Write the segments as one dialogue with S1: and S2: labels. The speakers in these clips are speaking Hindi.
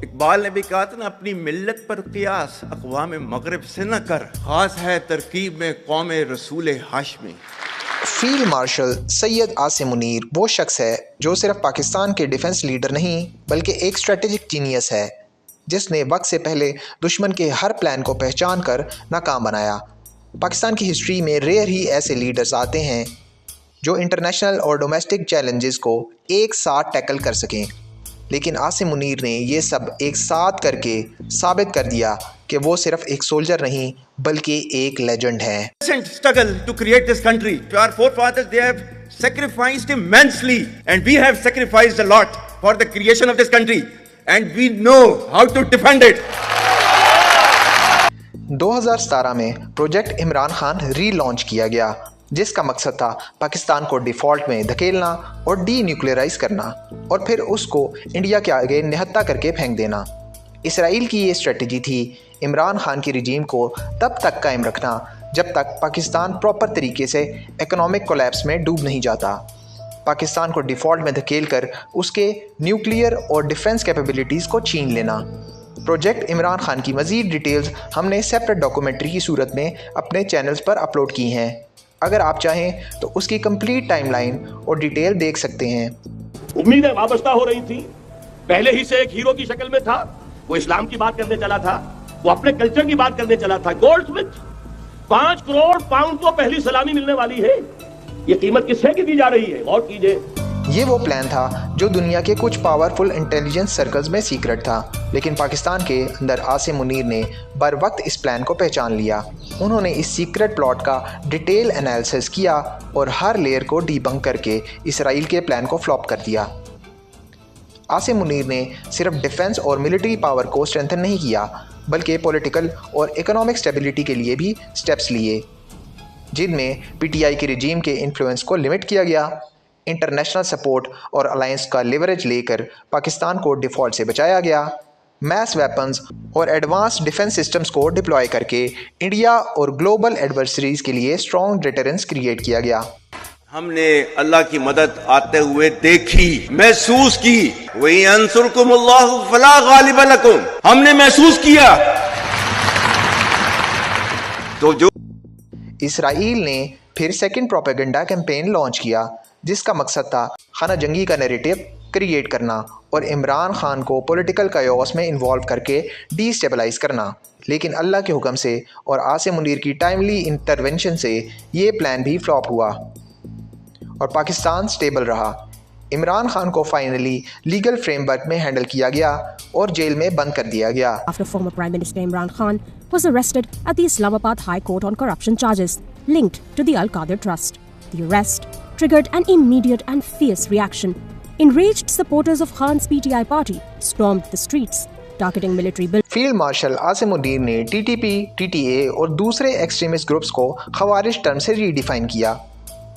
S1: इकबाल ने भी कहा था ना, अपनी मिल्लत पर कियास अक़वाम मगरिब से न कर, खास है तरकीब में कौम रसूल हाशमी।
S2: फील्ड मार्शल सैयद आसिम मुनीर वो शख्स है जो सिर्फ पाकिस्तान के डिफेंस लीडर नहीं बल्कि एक स्ट्रेटेजिक जीनियस है, जिसने वक्त से पहले दुश्मन के हर प्लान को पहचान कर नाकाम बनाया। पाकिस्तान की हिस्ट्री में रेयर ही ऐसे लीडर्स आते हैं जो इंटरनेशनल और डोमेस्टिक चैलेंजेस को एक साथ टैकल कर सकें, लेकिन आसिम मुनीर ने ये सब एक साथ करके साबित कर दिया कि वो सिर्फ एक सोल्जर नहीं बल्कि एक लेजेंड है।
S1: Struggle to create this country. Our forefathers, they have sacrificed immensely, and we have sacrificed a lot for the creation of this country, and we know how to defend it.
S2: 2017 में प्रोजेक्ट इमरान खान रीलॉन्च किया गया, जिसका मकसद था पाकिस्तान को डिफ़ॉल्ट में धकेलना और डी-न्यूक्लियराइज करना और फिर उसको इंडिया के आगे निहत्था करके फेंक देना। इसराइल की ये स्ट्रेटजी थी इमरान खान की रिजीम को तब तक कायम रखना जब तक पाकिस्तान प्रॉपर तरीके से इकोनॉमिक कोलैप्स में डूब नहीं जाता। पाकिस्तान को डिफ़ॉल्ट में धकेल कर उसके न्यूक्लियर और डिफेंस कैपेबिलिटीज़ को छीन लेना। प्रोजेक्ट इमरान खान की मज़ीद डिटेल्स हमने सेपरेट डॉक्यूमेंट्री की सूरत में अपने चैनल्स पर अपलोड की हैं। अगर आप चाहें तो उसकी कंप्लीट टाइमलाइन और डिटेल देख सकते हैं।
S3: उम्मीदें वाबस्ता हो रही थी, पहले ही से एक हीरो की शक्ल में था, वो इस्लाम की बात करने चला था, वो अपने कल्चर की बात करने चला था। गोल्डस्मिथ 5 करोड़ पाउंड को पहली सलामी मिलने वाली है, ये कीमत किससे की दी जा रही है? गौर कीजिए।
S2: ये वो प्लान था जो दुनिया के कुछ पावरफुल इंटेलिजेंस सर्कल्स में सीक्रेट था, लेकिन पाकिस्तान के अंदर आसिम मुनीर ने बर वक्त इस प्लान को पहचान लिया। उन्होंने इस सीक्रेट प्लॉट का डिटेल एनालिसिस किया और हर लेयर को डीबंक करके इसराइल के प्लान को फ्लॉप कर दिया। आसिम मुनीर ने सिर्फ डिफेंस और मिलिट्री पावर को स्ट्रेंथन नहीं किया बल्कि पॉलिटिकल और इकोनॉमिक स्टेबिलिटी के लिए भी स्टेप्स लिए, जिनमें पीटीआई की रिजीम के इन्फ्लुएंस को लिमिट किया गया, इंटरनेशनल सपोर्ट और अलायंस का लेवरेज लेकर पाकिस्तान को डिफ़ॉल्ट से बचाया गया, मैस वेपन्स और एडवांस डिफेंस सिस्टम्स को डिप्लॉय करके इंडिया और ग्लोबल एडवर्सरीज के लिए स्ट्रॉन्ग डिटरेंस क्रिएट किया गया।
S1: हमने अल्लाह की मदद आते हुए देखी, महसूस की। वही अंसुरकुमुल्लाहु फला गालिब लकुम, हमने महसूस किया। तो जो
S2: इसराइल ने फिर सेकंड प्रोपेगेंडा कैंपेन लॉन्च किया, जिसका मकसद था खाना जंगी का नैरेटिव क्रिएट करना और इमरान खान को पॉलिटिकल कायोस में इन्वॉल्व करके डीस्टेबलाइज करना। लेकिन अल्लाह के हुक्म से और आसिम मुनीर की टाइमली इंटरवेंशन से ये प्लान भी फ्लॉप हुआ और पाकिस्तान स्टेबल रहा। इमरान खान को फाइनली लीगल फ्रेमवर्क में हैंडल किया गया और जेल में बंद कर दिया गया।
S4: After former Prime Minister Imran Khan was arrested at the Islamabad High Court on corruption charges linked to the Al Qadir Trust. The arrest triggered an immediate and fierce reaction. Enraged supporters of Khan's PTI party stormed the streets, targeting military buildings.
S2: Field marshal Asim Munir ने टीटीपी, टीटीए और दूसरे एक्सट्रीमिस्ट ग्रुप्स को खवारिज टर्म से रीडिफाइन किया,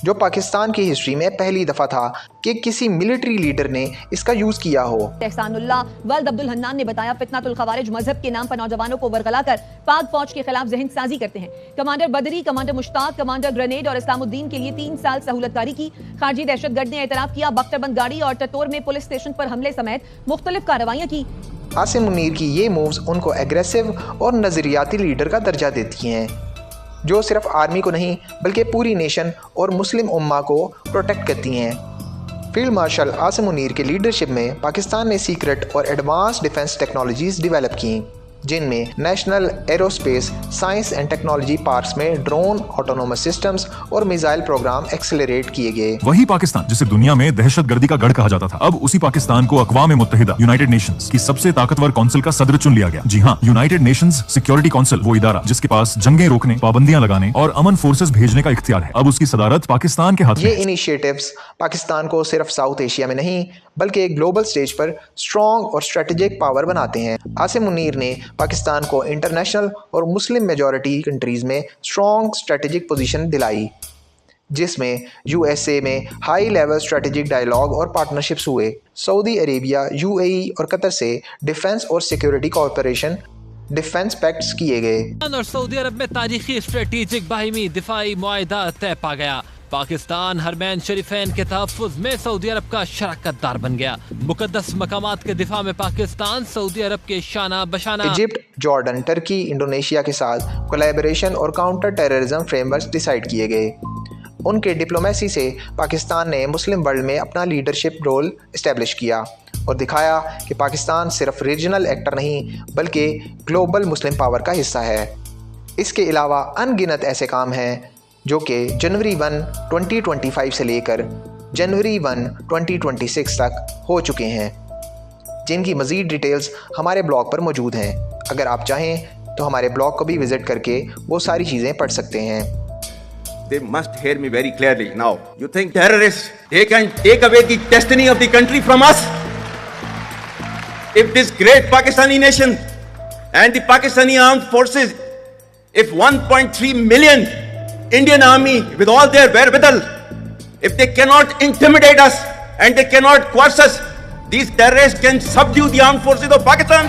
S2: जो पाकिस्तान की हिस्ट्री में पहली दफ़ा था कि किसी मिलिट्री लीडर ने इसका यूज़ किया हो।
S5: एहसानुल्लाह वल्द अब्दुल हन्नान ने बताया, फितनातुल खवारिज मजहब के नाम पर नौजवानों को वरगला कर पाक फौज के खिलाफ जहन साजी करते हैं। कमांडर बदरी, कमांडर मुश्ताक, कमांडर ग्रेनेड और इस्लामुद्दीन के लिए 3 साल सहूलतकारी की। खारजी दहशतगर्द ने एतराफ़ किया, बख्तरबंद गाड़ी और टटोर में पुलिस स्टेशन पर हमले समेत मुख्तलिफ कार्रवाइयाँ की।
S2: आसिम मुनीर की ये मूव्स उनको एग्रेसिव और नज़रियाती लीडर का दर्जा देती हैं, जो सिर्फ आर्मी को नहीं बल्कि पूरी नेशन और मुस्लिम उम्मा को प्रोटेक्ट करती हैं। फील्ड मार्शल आसिम मुनीर के लीडरशिप में पाकिस्तान ने सीक्रेट और एडवांस डिफेंस टेक्नोलॉजीज़ डेवलप की, जिनमें national aerospace science and technology parks में ड्रोन, ऑटोनोमस सिस्टम्स और मिसाइल प्रोग्राम एक्सेलरेट किए गए।
S6: वही पाकिस्तान जिसे दुनिया में दहशतगर्दी का गढ़ कहा जाता था, अब उसी पाकिस्तान को अक़वाम मुत्तहिदा यूनाइटेड नेशंस की सबसे ताकतवर काउंसिल का सदर चुन लिया गया। जी हाँ, यूनाइटेड नेशंस सिक्योरिटी काउंसिल, वो इदारा जिसके पास जंगें रोकने, पाबंदियां लगाने और अमन फोर्सेस भेजने का इख्तियार है, अब उसकी सदारत पाकिस्तान के हाथ में।
S2: ये इनिशिएटिव्स पाकिस्तान को सिर्फ साउथ एशिया में नहीं बल्कि एक ग्लोबल स्टेज पर स्ट्रॉन्ग और स्ट्रेटेजिक पावर बनाते हैं। आसिम मुनीर ने पाकिस्तान को इंटरनेशनल और मुस्लिम मेजॉरिटी कंट्रीज़ में स्ट्रॉन्ग स्ट्रेटेजिक पोजीशन दिलाई, जिसमें यूएसए में हाई लेवल स्ट्रेटेजिक डायलॉग और पार्टनरशिप्स हुए। सऊदी अरेबिया, यूएई और कतर से डिफेंस और सिक्योरिटी कॉर्पोरेशन डिफेंस पैक्ट्स किए गए
S7: और सऊदी अरब में तारीखी स्ट्रेटेजिक बाहिमी दिफाई मुआहदा तय पा गया। पाकिस्तान हरमैन शरीफैन के तहफ्फुज़ में सऊदी अरब का शराकतदार बन गया। मुकद्दस मकामात के दिफा में पाकिस्तान सऊदी अरब के शाना बशाना।
S2: इजिप्ट, जॉर्डन, टर्की, इंडोनेशिया के साथ कोलैबोरेशन और काउंटर टेररिज्म फ्रेमवर्क डिसाइड किए गए। उनके डिप्लोमेसी से पाकिस्तान ने मुस्लिम वर्ल्ड में अपना लीडरशिप रोल इस्टेब्लिश किया और दिखाया कि पाकिस्तान सिर्फ रीजनल एक्टर नहीं बल्कि ग्लोबल मुस्लिम पावर का हिस्सा है। इसके अलावा अनगिनत ऐसे काम हैं जो कि जनवरी 1, 2025 से लेकर जनवरी 1, 2026 तक हो चुके हैं, जिनकी मज़ीद डिटेल्स हमारे ब्लॉग पर मौजूद हैं। अगर आप चाहें तो हमारे ब्लॉग को भी विज़िट करके वो सारी चीज़ें पढ़ सकते हैं।
S1: They must hear me very clearly now. You think terrorists, they can take away the destiny of the country from us? If this great Pakistani nation and the Pakistani armed forces, if 1.3 million Indian army with all their wherewithal, if they cannot intimidate us and they cannot coerce us, these terrorists can subdue the armed forces of Pakistan.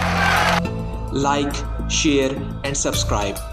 S8: Like, share and subscribe.